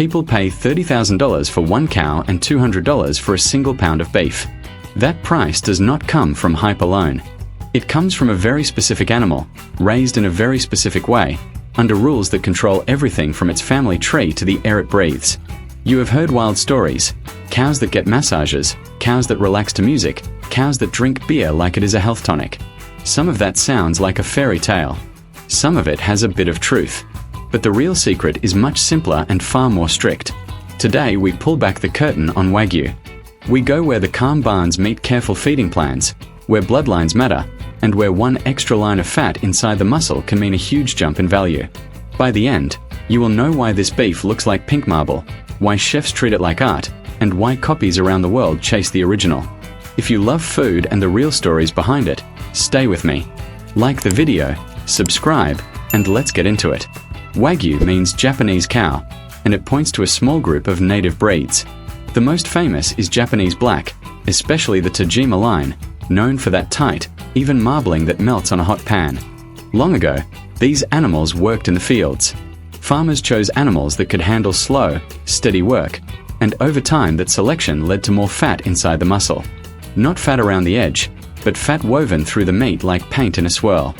People pay $30,000 for one cow and $200 for a single pound of beef. That price does not come from hype alone. It comes from a very specific animal, raised in a very specific way, under rules that control everything from its family tree to the air it breathes. You have heard wild stories. Cows that get massages, cows that relax to music, cows that drink beer like it is a health tonic. Some of that sounds like a fairy tale. Some of it has a bit of truth. But the real secret is much simpler and far more strict. Today we pull back the curtain on Wagyu. We go where the calm barns meet careful feeding plans, where bloodlines matter, and where one extra line of fat inside the muscle can mean a huge jump in value. By the end, you will know why this beef looks like pink marble, why chefs treat it like art, and why copies around the world chase the original. If you love food and the real stories behind it, stay with me. Like the video, subscribe, and let's get into it. Wagyu means Japanese cow, and it points to a small group of native breeds. The most famous is Japanese black, especially the Tajima line, known for that tight, even marbling that melts on a hot pan. Long ago, these animals worked in the fields. Farmers chose animals that could handle slow, steady work, and over time that selection led to more fat inside the muscle. Not fat around the edge, but fat woven through the meat like paint in a swirl.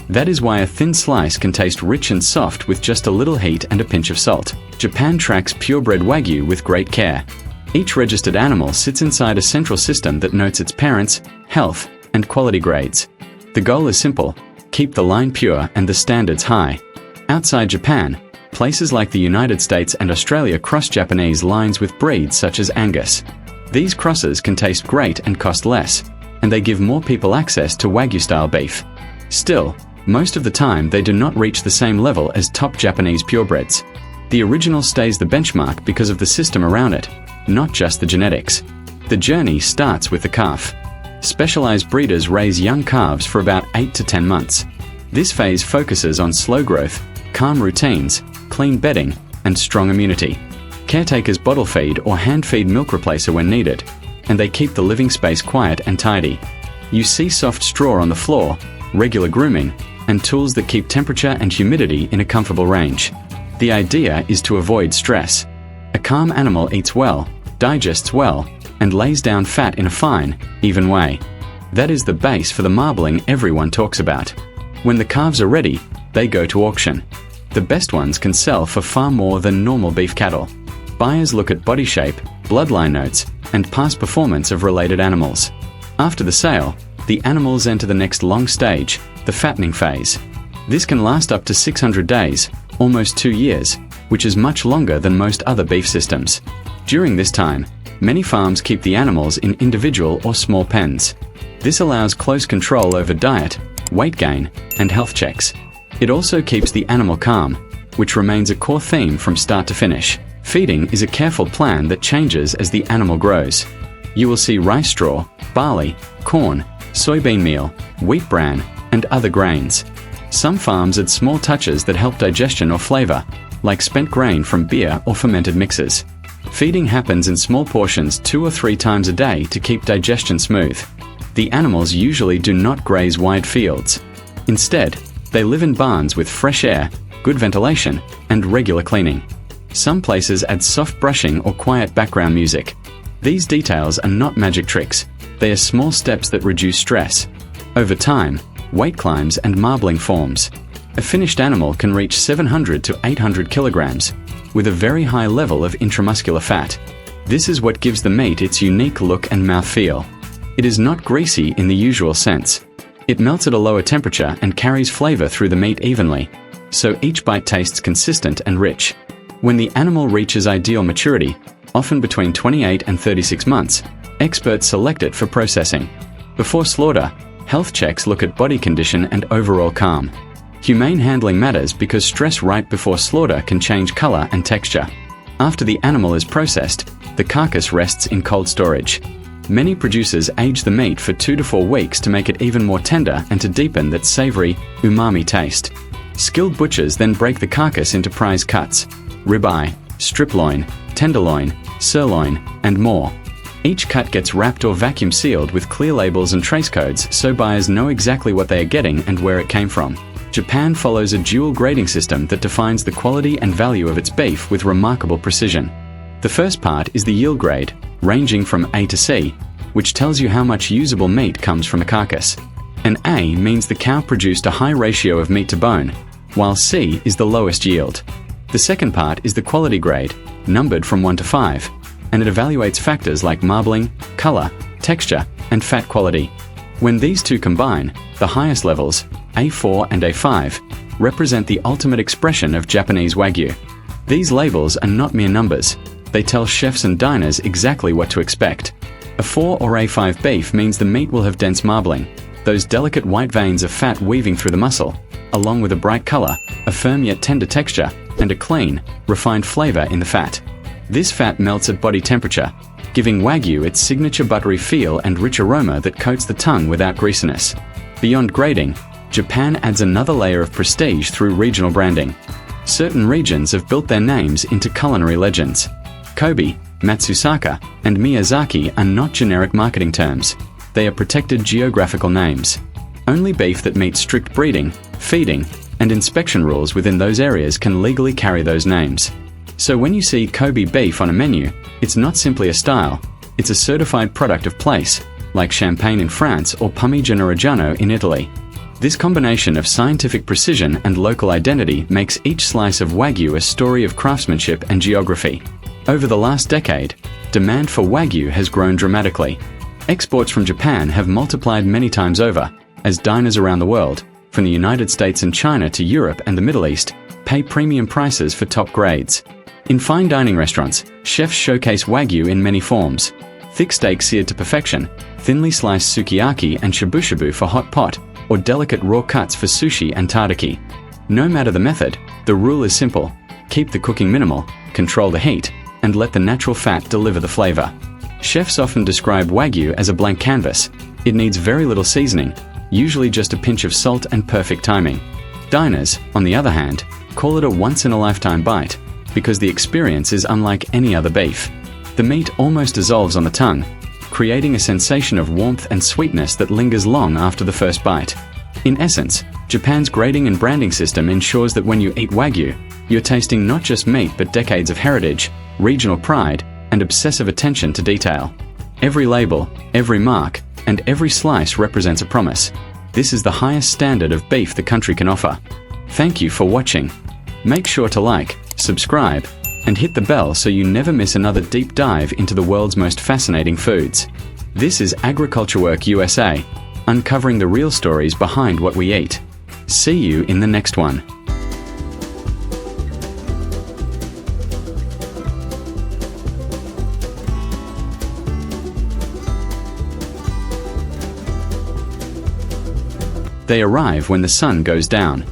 That is why a thin slice can taste rich and soft with just a little heat and a pinch of salt. Japan tracks purebred Wagyu with great care. Each registered animal sits inside a central system that notes its parents, health, and quality grades. The goal is simple: keep the line pure and the standards high. Outside Japan, places like the United States and Australia cross Japanese lines with breeds such as Angus. These crosses can taste great and cost less, and they give more people access to Wagyu-style beef. Still, most of the time they do not reach the same level as top Japanese purebreds. The original stays the benchmark because of the system around it, not just the genetics. The journey starts with the calf. Specialized breeders raise young calves for about 8 to 10 months. This phase focuses on slow growth, calm routines, clean bedding, and strong immunity. Caretakers bottle feed or hand feed milk replacer when needed, and they keep the living space quiet and tidy. You see soft straw on the floor, regular grooming, and tools that keep temperature and humidity in a comfortable range. The idea is to avoid stress. A calm animal eats well, digests well, and lays down fat in a fine, even way. That is the base for the marbling everyone talks about. When the calves are ready, they go to auction. The best ones can sell for far more than normal beef cattle. Buyers look at body shape, bloodline notes, and past performance of related animals. After the sale, the animals enter the next long stage, the fattening phase. This can last up to 600 days, almost 2 years, which is much longer than most other beef systems. During this time, many farms keep the animals in individual or small pens. This allows close control over diet, weight gain, and health checks. It also keeps the animal calm, which remains a core theme from start to finish. Feeding is a careful plan that changes as the animal grows. You will see rice straw, barley, corn, soybean meal, wheat bran, and other grains. Some farms add small touches that help digestion or flavor, like spent grain from beer or fermented mixes. Feeding happens in small portions 2 or 3 times a day to keep digestion smooth. The animals usually do not graze wide fields. Instead, they live in barns with fresh air, good ventilation, and regular cleaning. Some places add soft brushing or quiet background music. These details are not magic tricks. They are small steps that reduce stress. Over time, weight climbs and marbling forms. A finished animal can reach 700 to 800 kilograms, with a very high level of intramuscular fat. This is what gives the meat its unique look and mouthfeel. It is not greasy in the usual sense. It melts at a lower temperature and carries flavor through the meat evenly, so each bite tastes consistent and rich. When the animal reaches ideal maturity, often between 28 and 36 months, experts select it for processing. Before slaughter, health checks look at body condition and overall calm. Humane handling matters because stress right before slaughter can change color and texture. After the animal is processed, the carcass rests in cold storage. Many producers age the meat for 2 to 4 weeks to make it even more tender and to deepen that savory, umami taste. Skilled butchers then break the carcass into prize cuts: ribeye, strip loin, tenderloin, sirloin, and more. Each cut gets wrapped or vacuum sealed with clear labels and trace codes so buyers know exactly what they are getting and where it came from. Japan follows a dual grading system that defines the quality and value of its beef with remarkable precision. The first part is the yield grade, ranging from A to C, which tells you how much usable meat comes from a carcass. An A means the cow produced a high ratio of meat to bone, while C is the lowest yield. The second part is the quality grade, numbered from 1 to 5, and it evaluates factors like marbling, color, texture, and fat quality. When these two combine, the highest levels, A4 and A5, represent the ultimate expression of Japanese Wagyu. These labels are not mere numbers. They tell chefs and diners exactly what to expect. A 4 or A5 beef means the meat will have dense marbling, those delicate white veins of fat weaving through the muscle, along with a bright color, a firm yet tender texture, and a clean, refined flavor in the fat. This fat melts at body temperature, giving Wagyu its signature buttery feel and rich aroma that coats the tongue without greasiness. Beyond grading, Japan adds another layer of prestige through regional branding. Certain regions have built their names into culinary legends. Kobe, Matsusaka, and Miyazaki are not generic marketing terms. They are protected geographical names. Only beef that meets strict breeding, feeding, and inspection rules within those areas can legally carry those names. So when you see Kobe beef on a menu, it's not simply a style, it's a certified product of place, like champagne in France or Parmigiano Reggiano in Italy. This combination of scientific precision and local identity makes each slice of Wagyu a story of craftsmanship and geography. Over the last decade, demand for Wagyu has grown dramatically. Exports from Japan have multiplied many times over, as diners around the world, from the United States and China to Europe and the Middle East, pay premium prices for top grades. In fine dining restaurants, chefs showcase Wagyu in many forms. Thick steak seared to perfection, thinly sliced sukiyaki and shabu-shabu for hot pot, or delicate raw cuts for sushi and tteokbokki. No matter the method, the rule is simple: keep the cooking minimal, control the heat, and let the natural fat deliver the flavor. Chefs often describe Wagyu as a blank canvas. It needs very little seasoning, usually just a pinch of salt and perfect timing. Diners, on the other hand, call it a once-in-a-lifetime bite, because the experience is unlike any other beef. The meat almost dissolves on the tongue, creating a sensation of warmth and sweetness that lingers long after the first bite. In essence, Japan's grading and branding system ensures that when you eat Wagyu, you're tasting not just meat but decades of heritage, regional pride, and obsessive attention to detail. Every label, every mark, and every slice represents a promise. This is the highest standard of beef the country can offer. Thank you for watching. Make sure to like, subscribe, and hit the bell so you never miss another deep dive into the world's most fascinating foods. This is Agriculture Work USA, uncovering the real stories behind what we eat. See you in the next one. They arrive when the sun goes down.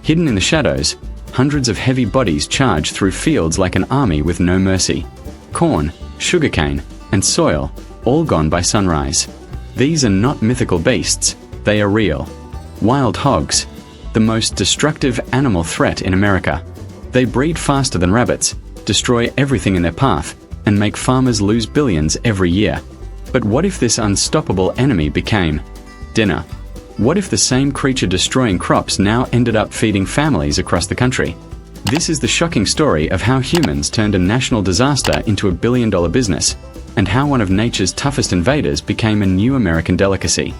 Hidden in the shadows, hundreds of heavy bodies charge through fields like an army with no mercy. Corn, sugarcane, and soil, all gone by sunrise. These are not mythical beasts, they are real. Wild hogs, the most destructive animal threat in America. They breed faster than rabbits, destroy everything in their path, and make farmers lose billions every year. But what if this unstoppable enemy became dinner? What if the same creature destroying crops now ended up feeding families across the country? This is the shocking story of how humans turned a national disaster into a billion-dollar business, and how one of nature's toughest invaders became a new American delicacy.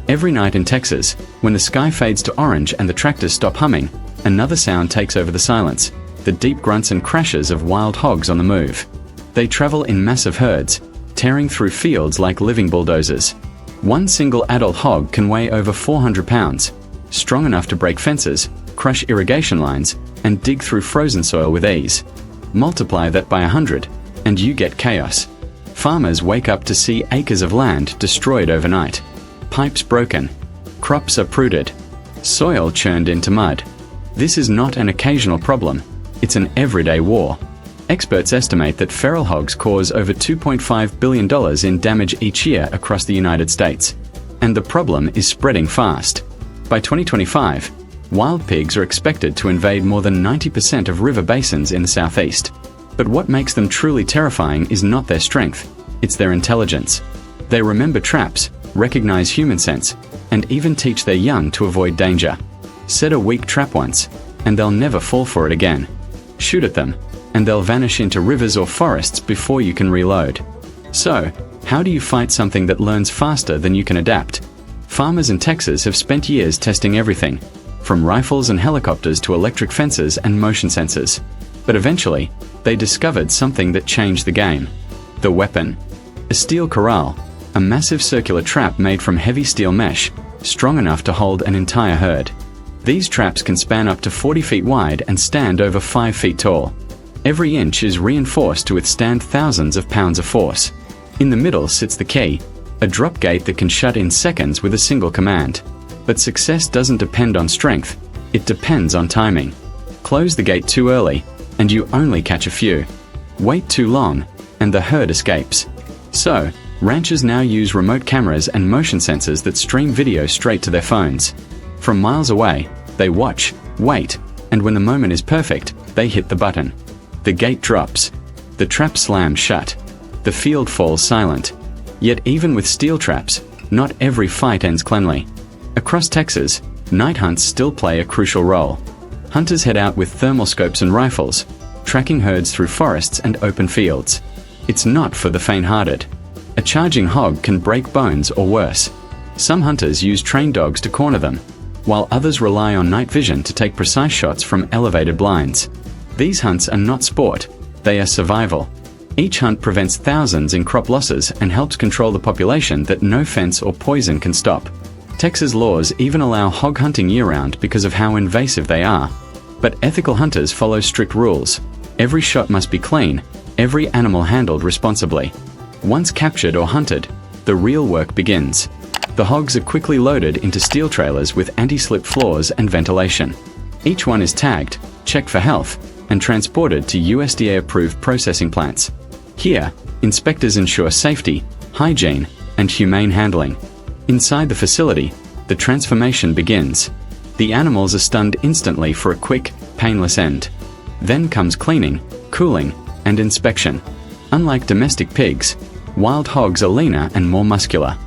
Every night in Texas, when the sky fades to orange and the tractors stop humming, another sound takes over the silence: the deep grunts and crashes of wild hogs on the move. They travel in massive herds, tearing through fields like living bulldozers. One single adult hog can weigh over 400 pounds, strong enough to break fences, crush irrigation lines, and dig through frozen soil with ease. Multiply that by 100, and you get chaos. Farmers wake up to see acres of land destroyed overnight. Pipes broken. Crops uprooted. Soil churned into mud. This is not an occasional problem. It's an everyday war. Experts estimate that feral hogs cause over $2.5 billion in damage each year across the United States. And the problem is spreading fast. By 2025, wild pigs are expected to invade more than 90% of river basins in the southeast. But what makes them truly terrifying is not their strength, it's their intelligence. They remember traps, recognize human scents, and even teach their young to avoid danger. Set a weak trap once, and they'll never fall for it again. Shoot at them, and they'll vanish into rivers or forests before you can reload. So, how do you fight something that learns faster than you can adapt? Farmers in Texas have spent years testing everything, from rifles and helicopters to electric fences and motion sensors. But eventually, they discovered something that changed the game. The weapon. A steel corral, a massive circular trap made from heavy steel mesh, strong enough to hold an entire herd. These traps can span up to 40 feet wide and stand over 5 feet tall. Every inch is reinforced to withstand thousands of pounds of force. In the middle sits the key, a drop gate that can shut in seconds with a single command. But success doesn't depend on strength, it depends on timing. Close the gate too early, and you only catch a few. Wait too long, and the herd escapes. So, ranchers now use remote cameras and motion sensors that stream video straight to their phones. From miles away, they watch, wait, and when the moment is perfect, they hit the button. The gate drops. The trap slams shut. The field falls silent. Yet even with steel traps, not every fight ends cleanly. Across Texas, night hunts still play a crucial role. Hunters head out with thermal scopes and rifles, tracking herds through forests and open fields. It's not for the faint-hearted. A charging hog can break bones or worse. Some hunters use trained dogs to corner them, while others rely on night vision to take precise shots from elevated blinds. These hunts are not sport, they are survival. Each hunt prevents thousands in crop losses and helps control the population that no fence or poison can stop. Texas laws even allow hog hunting year-round because of how invasive they are. But ethical hunters follow strict rules. Every shot must be clean, every animal handled responsibly. Once captured or hunted, the real work begins. The hogs are quickly loaded into steel trailers with anti-slip floors and ventilation. Each one is tagged, checked for health, and transported to USDA-approved processing plants. Here, inspectors ensure safety, hygiene, and humane handling. Inside the facility, the transformation begins. The animals are stunned instantly for a quick, painless end. Then comes cleaning, cooling, and inspection. Unlike domestic pigs, wild hogs are leaner and more muscular.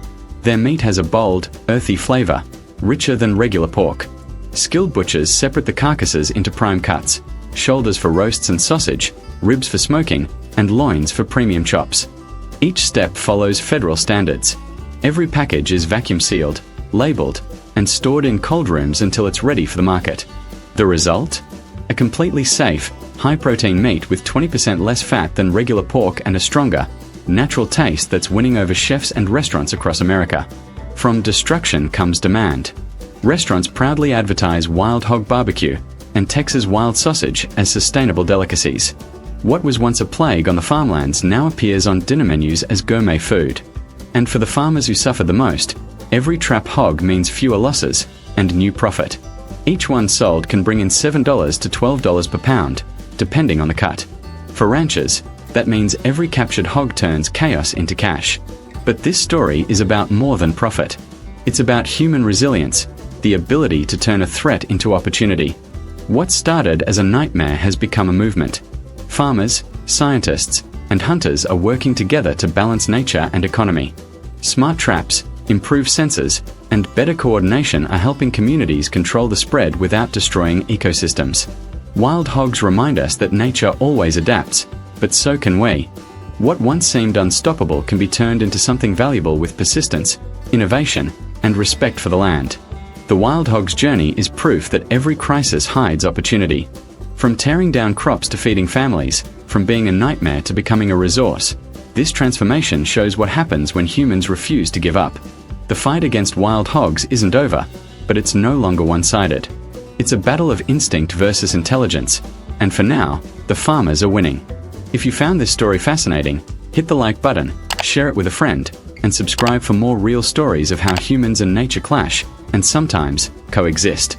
Their meat has a bold, earthy flavor, richer than regular pork. Skilled butchers separate the carcasses into prime cuts, shoulders for roasts and sausage, ribs for smoking, and loins for premium chops. Each step follows federal standards. Every package is vacuum sealed, labeled, and stored in cold rooms until it's ready for the market. The result? A completely safe, high-protein meat with 20% less fat than regular pork and a stronger, natural taste that's winning over chefs and restaurants across America. From destruction comes demand. Restaurants proudly advertise wild hog barbecue and Texas wild sausage as sustainable delicacies. What was once a plague on the farmlands now appears on dinner menus as gourmet food. And for the farmers who suffer the most, every trap hog means fewer losses and new profit. Each one sold can bring in $7 to $12 per pound, depending on the cut. For ranchers, that means every captured hog turns chaos into cash. But this story is about more than profit. It's about human resilience, the ability to turn a threat into opportunity. What started as a nightmare has become a movement. Farmers, scientists, and hunters are working together to balance nature and economy. Smart traps, improved sensors, and better coordination are helping communities control the spread without destroying ecosystems. Wild hogs remind us that nature always adapts, but so can we. What once seemed unstoppable can be turned into something valuable with persistence, innovation, and respect for the land. The wild hog's journey is proof that every crisis hides opportunity. From tearing down crops to feeding families, from being a nightmare to becoming a resource, this transformation shows what happens when humans refuse to give up. The fight against wild hogs isn't over, but it's no longer one-sided. It's a battle of instinct versus intelligence, and for now, the farmers are winning. If you found this story fascinating, hit the like button, share it with a friend, and subscribe for more real stories of how humans and nature clash, and sometimes coexist.